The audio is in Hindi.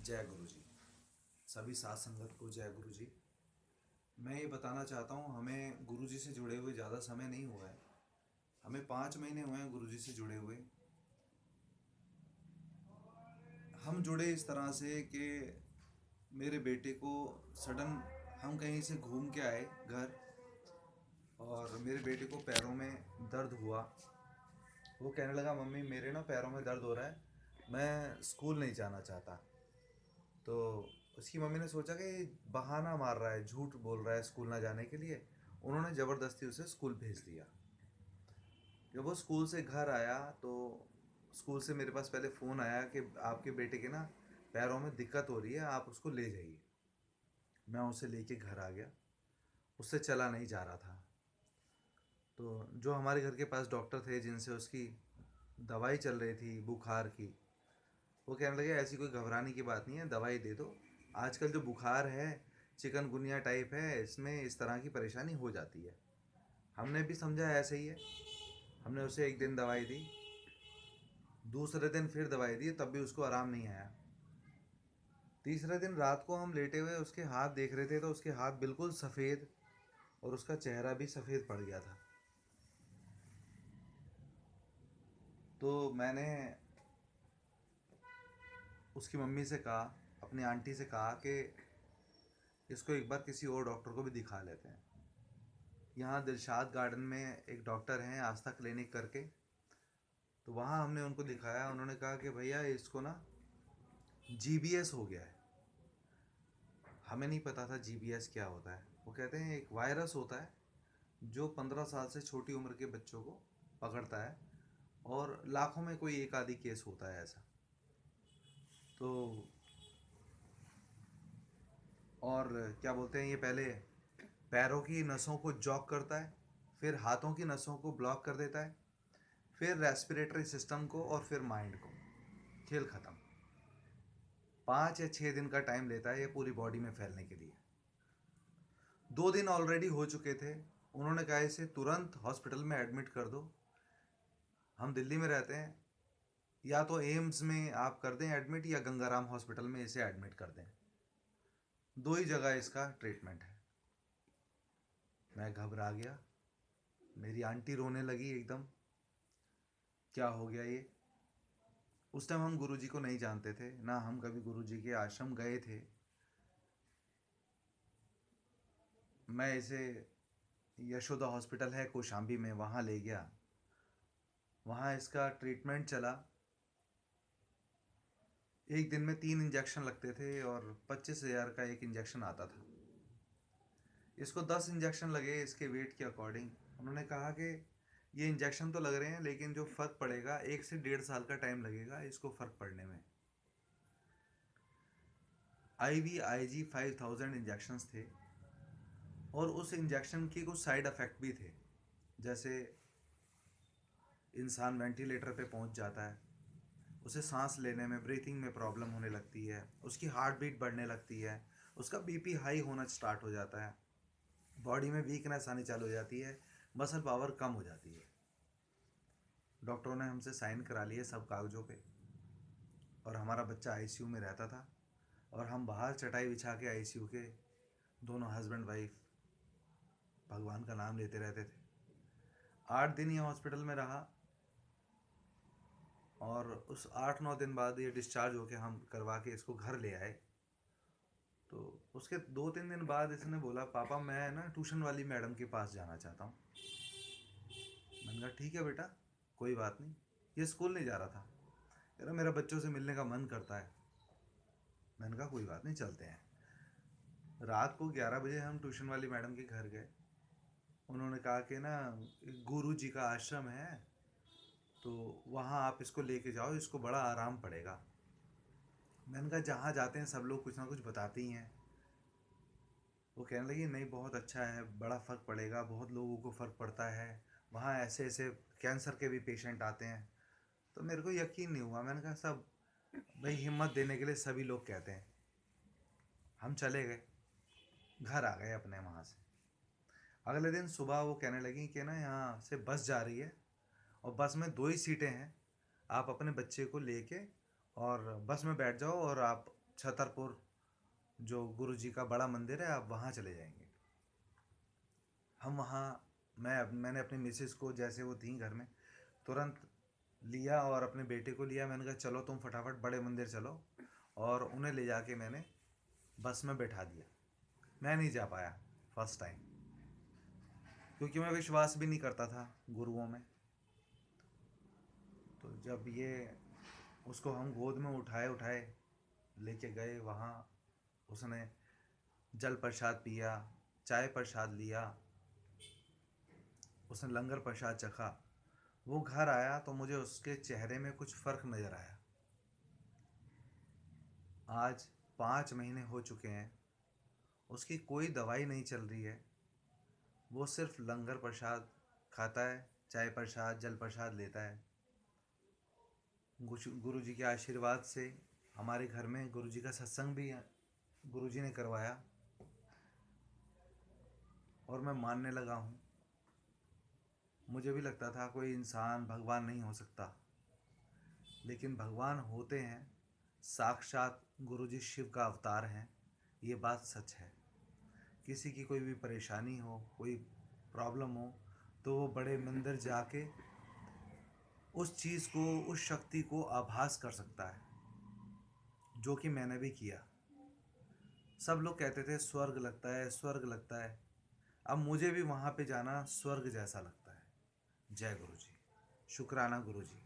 जय गुरु जी। सभी साथ संगत को जय गुरु जी। मैं ये बताना चाहता हूँ, हमें गुरु जी से जुड़े हुए ज़्यादा समय नहीं हुआ है। हमें 5 महीने हुए हैं गुरु जी से जुड़े हुए। हम जुड़े इस तरह से कि मेरे बेटे को सडन, हम कहीं से घूम के आए घर, और मेरे बेटे को पैरों में दर्द हुआ। वो कहने लगा, मम्मी मेरे ना पैरों में दर्द हो रहा है, मैं स्कूल नहीं जाना चाहता। तो उसकी मम्मी ने सोचा कि बहाना मार रहा है, झूठ बोल रहा है स्कूल ना जाने के लिए। उन्होंने ज़बरदस्ती उसे स्कूल भेज दिया। जब वो स्कूल से घर आया तो स्कूल से मेरे पास पहले फ़ोन आया कि आपके बेटे के ना पैरों में दिक्कत हो रही है, आप उसको ले जाइए। मैं उसे लेके घर आ गया। उससे चला नहीं जा रहा था। तो जो हमारे घर के पास डॉक्टर थे जिनसे उसकी दवाई चल रही थी बुखार की, वो कहने लगे ऐसी कोई घबराने की बात नहीं है, दवाई दे दो। आजकल जो बुखार है चिकनगुनिया टाइप है, इसमें इस तरह की परेशानी हो जाती है। हमने भी समझा ऐसे ही है। हमने उसे एक दिन दवाई दी, दूसरे दिन फिर दवाई दी, तब भी उसको आराम नहीं आया। तीसरे दिन रात को हम लेटे हुए उसके हाथ देख रहे थे तो उसके हाथ बिल्कुल सफ़ेद, और उसका चेहरा भी सफ़ेद पड़ गया था। तो मैंने उसकी मम्मी से कहा, अपनी आंटी से कहा कि इसको एक बार किसी और डॉक्टर को भी दिखा लेते हैं। यहाँ दिलशाद गार्डन में एक डॉक्टर हैं आस्था क्लिनिक करके, तो वहाँ हमने उनको दिखाया। उन्होंने कहा कि भैया इसको ना जीबीएस हो गया है। हमें नहीं पता था जीबीएस क्या होता है। वो कहते हैं एक वायरस होता है जो 15 साल से छोटी उम्र के बच्चों को पकड़ता है, और लाखों में कोई एक आधी केस होता है ऐसा। तो और क्या बोलते हैं, ये पहले पैरों की नसों को जॉक करता है, फिर हाथों की नसों को ब्लॉक कर देता है, फिर रेस्पिरेटरी सिस्टम को, और फिर माइंड को। खेल ख़त्म। 5 या 6 दिन का टाइम लेता है ये पूरी बॉडी में फैलने के लिए। 2 दिन ऑलरेडी हो चुके थे। उन्होंने कहा इसे तुरंत हॉस्पिटल में एडमिट कर दो। हम दिल्ली में रहते हैं, या तो एम्स में आप कर दें एडमिट, या गंगाराम हॉस्पिटल में इसे एडमिट कर दें। दो ही जगह इसका ट्रीटमेंट है। मैं घबरा गया। मेरी आंटी रोने लगी एकदम, क्या हो गया ये। उस टाइम हम गुरुजी को नहीं जानते थे, ना हम कभी गुरुजी के आश्रम गए थे। मैं इसे यशोदा हॉस्पिटल है कौशाम्बी में, वहाँ ले गया। वहाँ इसका ट्रीटमेंट चला। एक दिन में 3 इंजेक्शन लगते थे, और 25,000 का एक इंजेक्शन आता था। इसको 10 इंजेक्शन लगे इसके वेट के अकॉर्डिंग। उन्होंने कहा कि ये इंजेक्शन तो लग रहे हैं, लेकिन जो फ़र्क पड़ेगा 1 से 1.5 साल का टाइम लगेगा इसको फ़र्क पड़ने में। IVIG 5000 इंजेक्शन्स थे, और उस इंजेक्शन के कुछ साइड इफ़ेक्ट भी थे। जैसे इंसान वेंटिलेटर पे पहुंच जाता है, उसे सांस लेने में, ब्रीथिंग में प्रॉब्लम होने लगती है, उसकी हार्ट बीट बढ़ने लगती है, उसका बीपी हाई होना स्टार्ट हो जाता है, बॉडी में वीकनेस आनी चालू हो जाती है, मसल पावर कम हो जाती है। डॉक्टरों ने हमसे साइन करा लिए सब कागज़ों पे, और हमारा बच्चा आईसीयू में रहता था, और हम बाहर चटाई बिछा के आईसीयू के दोनों हस्बैंड वाइफ भगवान का नाम लेते रहते थे। 8 दिन ये हॉस्पिटल में रहा, और उस 8-9 दिन बाद ये डिस्चार्ज होके हम करवा के इसको घर ले आए। तो उसके 2-3 दिन बाद इसने बोला, पापा मैं ना ट्यूशन वाली मैडम के पास जाना चाहता हूँ। मैंने कहा ठीक है बेटा, कोई बात नहीं। ये स्कूल नहीं जा रहा था, कह रहा मेरा बच्चों से मिलने का मन करता है। मैंने कहा कोई बात नहीं, चलते हैं। रात को 11 बजे हम ट्यूशन वाली मैडम के घर गए। उन्होंने कहा कि ना गुरु जी का आश्रम है, तो वहाँ आप इसको लेके जाओ, इसको बड़ा आराम पड़ेगा। मैंने कहा जहाँ जाते हैं सब लोग कुछ ना कुछ बताते ही हैं। वो कहने लगी नहीं बहुत अच्छा है, बड़ा फ़र्क पड़ेगा, बहुत लोगों को फ़र्क पड़ता है, वहाँ ऐसे ऐसे कैंसर के भी पेशेंट आते हैं। तो मेरे को यकीन नहीं हुआ। मैंने कहा सब भाई हिम्मत देने के लिए सभी लोग कहते हैं। हम चले गए, घर आ गए अपने वहाँ से। अगले दिन सुबह वो कहने लगी कि ना यहाँ से बस जा रही है, और बस में 2 ही सीटें हैं, आप अपने बच्चे को लेके और बस में बैठ जाओ, और आप छतरपुर जो गुरु जी का बड़ा मंदिर है, आप वहाँ चले जाएंगे। हम वहाँ, मैंने अपनी मिसेस को, जैसे वो थी घर में, तुरंत लिया और अपने बेटे को लिया। मैंने कहा चलो तुम फटाफट बड़े मंदिर चलो, और उन्हें ले जाके मैंने बस में बैठा दिया। मैं नहीं जा पाया फर्स्ट टाइम, क्योंकि मैं विश्वास भी नहीं करता था गुरुओं में। तो जब ये उसको हम गोद में उठाए उठाए लेके गए वहाँ, उसने जल प्रसाद पिया, चाय प्रसाद लिया, उसने लंगर प्रसाद चखा। वो घर आया तो मुझे उसके चेहरे में कुछ फ़र्क नज़र आया। आज 5 महीने हो चुके हैं, उसकी कोई दवाई नहीं चल रही है। वो सिर्फ लंगर प्रसाद खाता है, चाय प्रसाद, जल प्रसाद लेता है। गुरु जी के आशीर्वाद से हमारे घर में गुरु जी का सत्संग भी गुरु जी ने करवाया, और मैं मानने लगा हूँ। मुझे भी लगता था कोई इंसान भगवान नहीं हो सकता, लेकिन भगवान होते हैं। साक्षात गुरु जी शिव का अवतार हैं, ये बात सच है। किसी की कोई भी परेशानी हो, कोई प्रॉब्लम हो, तो वो बड़े मंदिर जाके उस चीज़ को, उस शक्ति को आभास कर सकता है, जो कि मैंने भी किया। सब लोग कहते थे स्वर्ग लगता है, स्वर्ग लगता है। अब मुझे भी वहाँ पे जाना स्वर्ग जैसा लगता है। जय गुरु जी। शुक्राना गुरु जी।